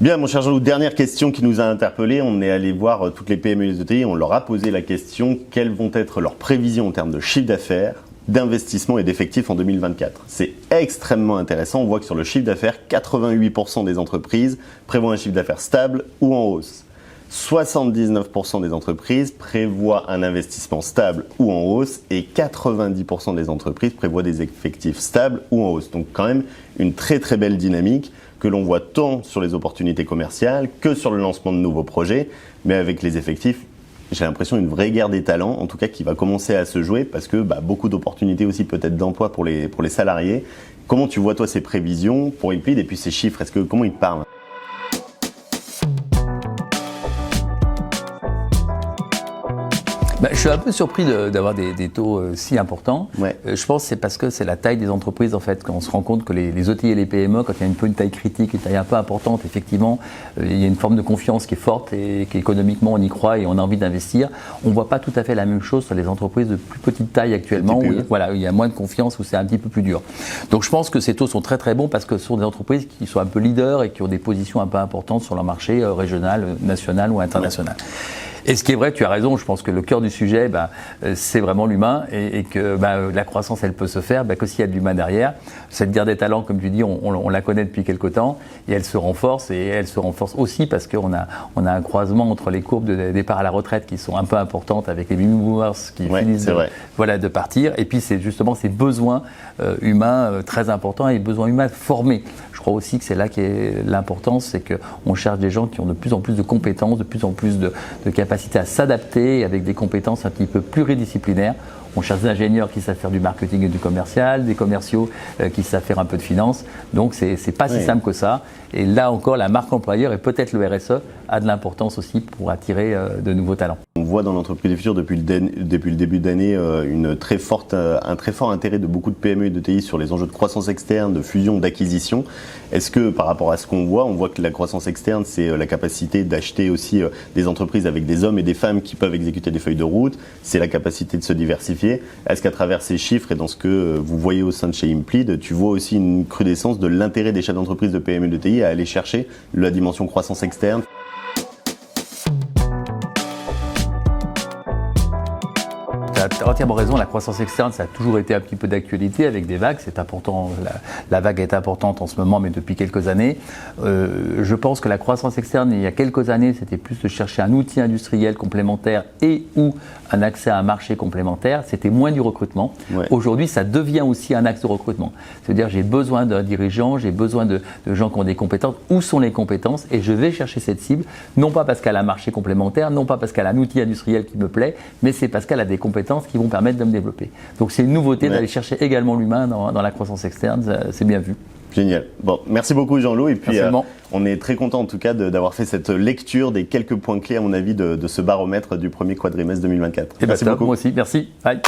Bien, mon cher Jean-Loup, dernière question qui nous a interpellés. On est allé voir toutes les PME et les ETI, on leur a posé la question, quelles vont être leurs prévisions en termes de chiffre d'affaires, d'investissement et d'effectifs en 2024. C'est extrêmement intéressant. On voit que sur le chiffre d'affaires, 88% des entreprises prévoient un chiffre d'affaires stable ou en hausse. 79% des entreprises prévoient un investissement stable ou en hausse et 90% des entreprises prévoient des effectifs stables ou en hausse. Donc quand même une très très belle dynamique que l'on voit tant sur les opportunités commerciales que sur le lancement de nouveaux projets, mais avec les effectifs, j'ai l'impression une vraie guerre des talents, en tout cas qui va commencer à se jouer parce que beaucoup d'opportunités aussi peut-être d'emploi pour les salariés. Comment tu vois toi ces prévisions pour Implead et puis ces chiffres, comment ils te parlent ? Je suis un peu surpris d'avoir des taux si importants. Ouais. Je pense que c'est parce que c'est la taille des entreprises en fait. Quand on se rend compte que les ETI et les PME, quand il y a une taille critique, une taille un peu importante, effectivement, il y a une forme de confiance qui est forte et qu'économiquement on y croit et on a envie d'investir. On ne voit pas tout à fait la même chose sur les entreprises de plus petite taille actuellement, où il y a moins de confiance, où c'est un petit peu plus dur. Donc je pense que ces taux sont très très bons parce que ce sont des entreprises qui sont un peu leaders et qui ont des positions un peu importantes sur leur marché régional, national ou international. Ouais. Et ce qui est vrai, tu as raison, je pense que le cœur du sujet, c'est vraiment l'humain et que la croissance, elle peut se faire que s'il y a de l'humain derrière. Cette guerre des talents, comme tu dis, on la connaît depuis quelque temps et elle se renforce aussi parce qu'on a un croisement entre les courbes de départ à la retraite qui sont un peu importantes avec les baby boomers qui finissent de partir et puis c'est justement ces besoins humains très importants et besoins humains formés. Je crois aussi que c'est là qu'est l'importance, c'est qu'on cherche des gens qui ont de plus en plus de compétences, de plus en plus de capacité à s'adapter avec des compétences un petit peu pluridisciplinaires. On cherche des ingénieurs qui savent faire du marketing et du commercial, des commerciaux qui savent faire un peu de finance. Donc c'est pas si simple que ça. Et là encore, la marque employeur et peut-être le RSE a de l'importance aussi pour attirer de nouveaux talents. On voit dans l'entreprise du futur depuis le début d'année un très fort intérêt de beaucoup de PME et de TI sur les enjeux de croissance externe, de fusion, d'acquisition. Est-ce que par rapport à ce qu'on voit, on voit que la croissance externe, c'est la capacité d'acheter aussi des entreprises avec des hommes et des femmes qui peuvent exécuter des feuilles de route, c'est la capacité de se diversifier. Est-ce qu'à travers ces chiffres et dans ce que vous voyez au sein de chez Implead, tu vois aussi une recrudescence de l'intérêt des chefs d'entreprise de PME et de TI à aller chercher la dimension croissance externe ? Tu as entièrement raison, la croissance externe, ça a toujours été un petit peu d'actualité avec des vagues. C'est important, la vague est importante en ce moment, mais depuis quelques années. Je pense que la croissance externe, il y a quelques années, c'était plus de chercher un outil industriel complémentaire et ou un accès à un marché complémentaire. C'était moins du recrutement. Ouais. Aujourd'hui, ça devient aussi un axe de recrutement. C'est-à-dire, j'ai besoin d'un dirigeant, j'ai besoin de gens qui ont des compétences. Où sont les compétences ? Et je vais chercher cette cible, non pas parce qu'elle a un marché complémentaire, non pas parce qu'elle a un outil industriel qui me plaît, mais c'est parce qu'elle a des compétences qui vont permettre de me développer. Donc c'est une nouveauté d'aller chercher également l'humain dans la croissance externe, c'est bien vu. Génial. Bon, merci beaucoup Jean-Loup et puis on est très content en tout cas d'avoir fait cette lecture des quelques points clés à mon avis de ce baromètre du premier quadrimestre 2024. Merci beaucoup. Moi aussi, merci. Bye.